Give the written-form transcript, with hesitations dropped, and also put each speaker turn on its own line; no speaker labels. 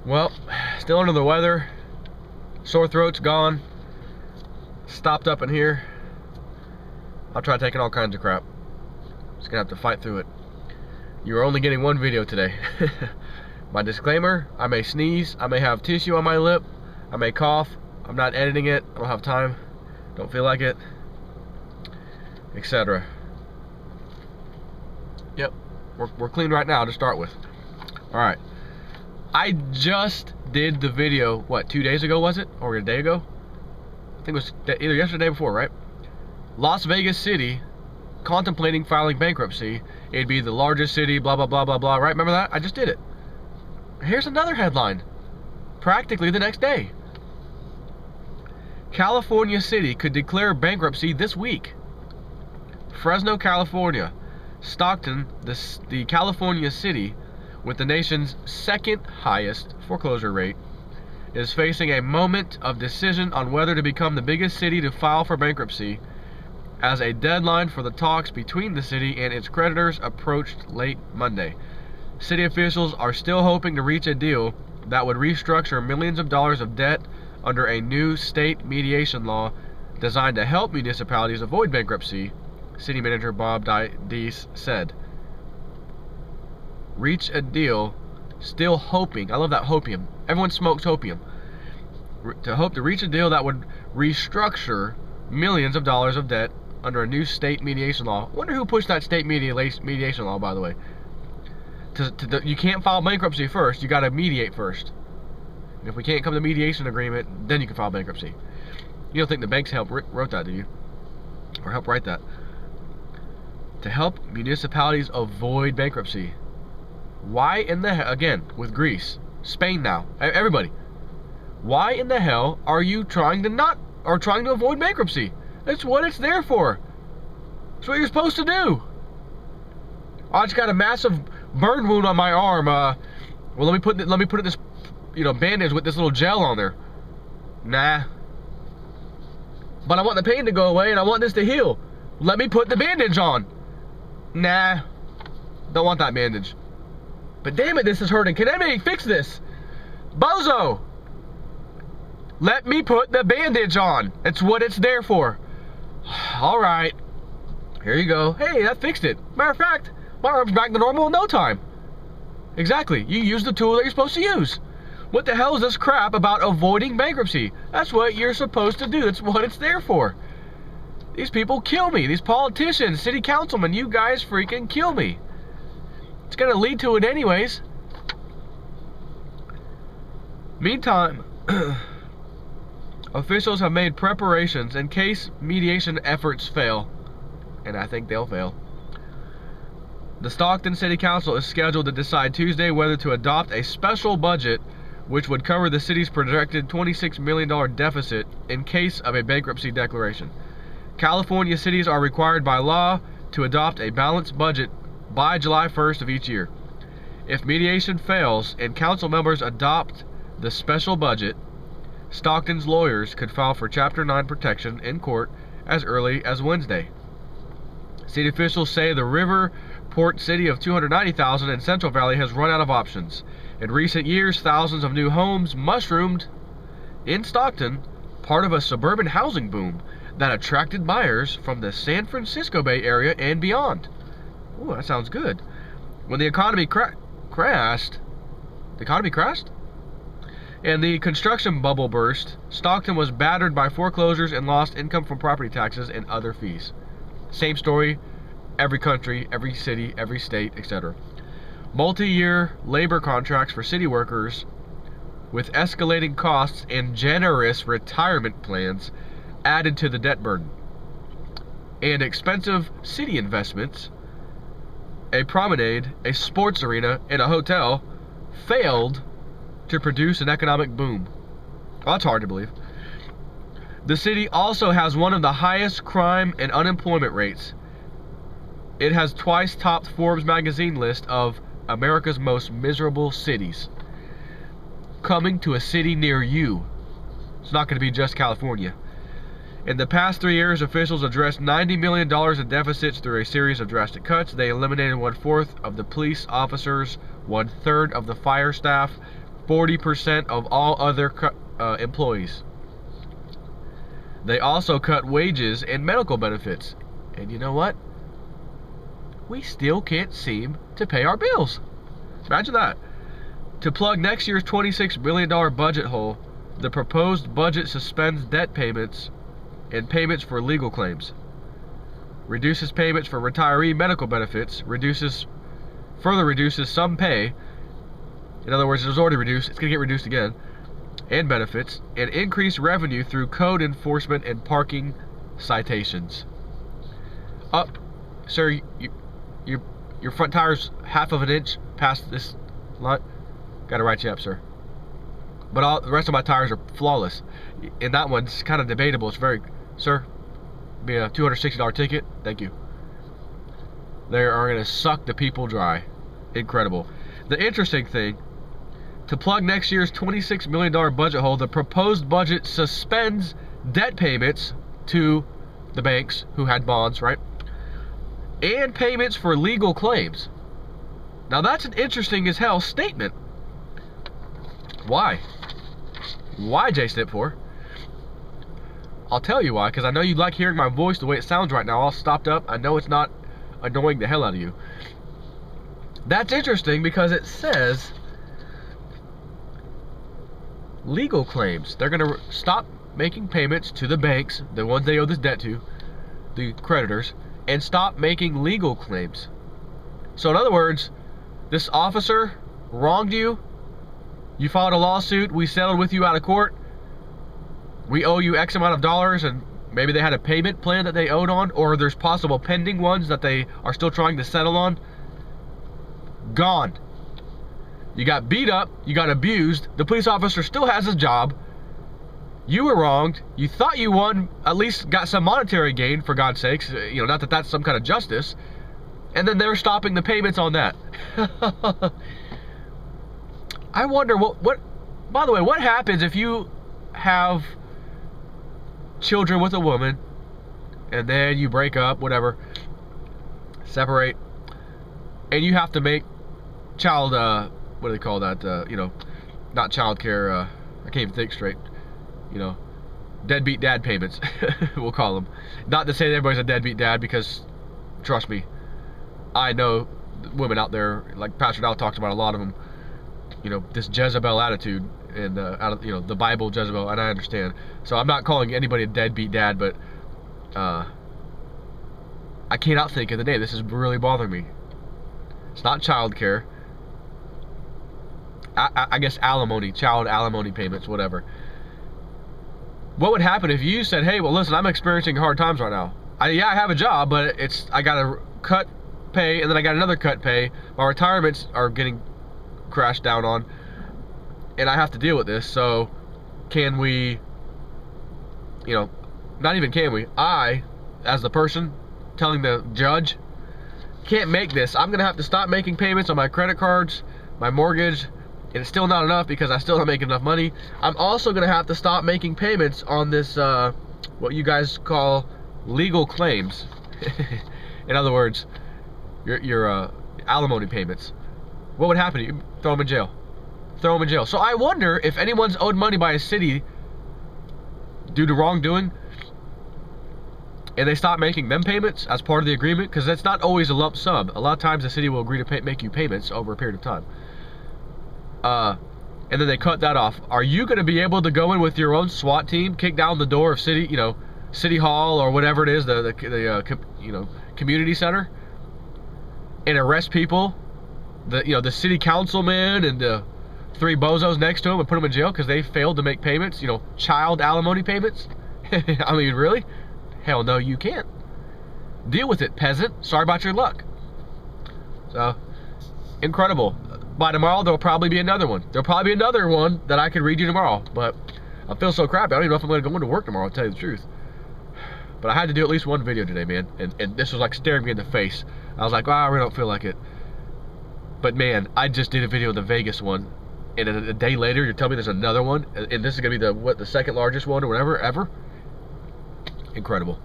Well, still under the weather. Sore throat's gone. Stopped up in here. I'll try taking all kinds of crap. Just gonna have to fight through it. You are only getting one video today. My disclaimer, I may sneeze, I may have tissue on my lip, I may cough, I'm not editing it, I don't have time, don't feel like it, etc. Yep, we're clean right now to start with. Alright, I just did the video, what, 2 days ago was it? Or a day ago? I think it was either yesterday or the day before, right? Las Vegas City contemplating filing bankruptcy. It'd be the largest city, blah, blah, blah, blah, blah, right? Remember that? I just did it. Here's another headline. Practically the next day. California City could declare bankruptcy this week. Fresno, California. Stockton, the California city with the nation's second highest foreclosure rate, is facing a moment of decision on whether to become the biggest city to file for bankruptcy, as a deadline for the talks between the city and its creditors approached late Monday. City officials are still hoping to reach a deal that would restructure millions of dollars of debt under a new state mediation law designed to help municipalities avoid bankruptcy, City Manager Bob Deese said. Reach a deal, still hoping. I love that hopium. Everyone smokes hopium. To reach a deal that would restructure millions of dollars of debt under a new state mediation law. Wonder who pushed that state mediation law, by the way. You can't file bankruptcy first. You got to mediate first. And if we can't come to mediation agreement, then you can file bankruptcy. You don't think the banks wrote that, do you? Or helped write that? To help municipalities avoid bankruptcy. Why in the hell, again, with Greece, Spain now, everybody. Why in the hell are you trying to avoid bankruptcy? That's what it's there for. That's what you're supposed to do. I just got a massive burn wound on my arm. Well, let me put this, bandage with this little gel on there. Nah. But I want the pain to go away and I want this to heal. Let me put the bandage on. Nah. Don't want that bandage. But damn it, this is hurting. Can anybody fix this? Bozo! Let me put the bandage on. It's what it's there for. Alright. Here you go. Hey, that fixed it. Matter of fact, my arm's back to normal in no time. Exactly. You use the tool that you're supposed to use. What the hell is this crap about avoiding bankruptcy? That's what you're supposed to do. That's what it's there for. These people kill me. These politicians, city councilmen, you guys freaking kill me. It's going to lead to it anyways. Meantime, officials have made preparations in case mediation efforts fail. And I think they'll fail. The Stockton City Council is scheduled to decide Tuesday whether to adopt a special budget which would cover the city's projected $26 million deficit in case of a bankruptcy declaration. California cities are required by law to adopt a balanced budget by July 1st of each year. If mediation fails and council members adopt the special budget, Stockton's lawyers could file for Chapter 9 protection in court as early as Wednesday. City officials say the river port city of 290,000 in Central Valley has run out of options. In recent years, thousands of new homes mushroomed in Stockton, part of a suburban housing boom that attracted buyers from the San Francisco Bay Area and beyond. Ooh, that sounds good. When the economy crashed, and the construction bubble burst, Stockton was battered by foreclosures and lost income from property taxes and other fees. Same story, every country, every city, every state, etc. Multi-year labor contracts for city workers with escalating costs and generous retirement plans added to the debt burden. And expensive city investments, a promenade, a sports arena, and a hotel failed to produce an economic boom. Well, that's hard to believe. The city also has one of the highest crime and unemployment rates. It has twice topped Forbes magazine list of America's most miserable cities. Coming to a city near you. It's not going to be just California. In the past 3 years, officials addressed $90 million in deficits through a series of drastic cuts. They eliminated 1/4 of the police officers, 1/3 of the fire staff, 40% of all other employees. They also cut wages and medical benefits. And you know what? We still can't seem to pay our bills. Imagine that. To plug next year's $26 billion budget hole, the proposed budget suspends debt payments and payments for legal claims, reduces payments for retiree medical benefits, further reduces some pay. In other words, it was already reduced, it's going to get reduced again, and benefits, and increase revenue through code enforcement and parking citations. Up, sir, your front tire's half of an inch past this line. Gotta write you up, sir. But the rest of my tires are flawless. And that one's kind of debatable. It's very, sir, be a $260 ticket. Thank you. They are gonna suck the people dry. Incredible. The interesting thing, to plug next year's $26 million budget hole, the proposed budget suspends debt payments to the banks who had bonds, right? And payments for legal claims. Now that's an interesting as hell statement. Why? Why, J Snip 4? I'll tell you why, because I know you like hearing my voice the way it sounds right now, all stopped up. I know it's not annoying the hell out of you. That's interesting because it says legal claims. They're going to stop making payments to the banks, the ones they owe this debt to, the creditors, and stop making legal claims. So in other words, this officer wronged you, you filed a lawsuit, we settled with you out of court, we owe you X amount of dollars, and maybe they had a payment plan that they owed on, or there's possible pending ones that they are still trying to settle on. Gone. You got beat up, you got abused, the police officer still has his job, you were wronged, you thought you won, at least got some monetary gain, for God's sakes, you know, not that that's some kind of justice, and then they're stopping the payments on that. I wonder what, by the way, what happens if you have children with a woman, and then you break up, whatever, separate, and you have to make child, what do they call that, you know, not child care, I can't even think straight, you know, deadbeat dad payments, we'll call them. Not to say that everybody's a deadbeat dad, because, trust me, I know women out there, like Pastor Dow talks about a lot of them, you know, this Jezebel attitude, and out of, you know, the Bible Jezebel, and I understand. So I'm not calling anybody a deadbeat dad, but I cannot think of the name. This is really bothering me. It's not child care. I guess alimony, child alimony payments, whatever. What would happen if you said, hey, well, listen, I'm experiencing hard times right now. Yeah, I have a job, but I got to cut pay, and then I got another cut pay. My retirements are getting crashed down on, and I have to deal with this. So can we, you know, not even can we, I, as the person telling the judge, can't make this. I'm gonna have to stop making payments on my credit cards, my mortgage, and it's still not enough because I still don't make enough money. I'm also gonna have to stop making payments on this what you guys call legal claims. In other words, your alimony payments. What would happen? You throw them in jail. Throw them in jail. So I wonder if anyone's owed money by a city due to wrongdoing, and they stop making them payments as part of the agreement, because that's not always a lump sum. A lot of times the city will agree to make you payments over a period of time. And then they cut that off. Are you going to be able to go in with your own SWAT team, kick down the door of city, you know, city hall or whatever it is, you know, community center, and arrest people? The city councilman and the 3 bozos next to him, and put them in jail because they failed to make payments, you know, child alimony payments? I mean, really? Hell no, you can't. Deal with it, peasant. Sorry about your luck. So, incredible. By tomorrow, there'll probably be another one. There'll probably be another one that I could read you tomorrow, but I feel so crappy. I don't even know if I'm going to go into work tomorrow, I'll tell you the truth. But I had to do at least one video today, man, and this was like staring me in the face. I was like, oh, I really don't feel like it. But man, I just did a video of the Vegas one, and a day later, you're telling me there's another one, and this is gonna be the second largest one or whatever ever. Incredible.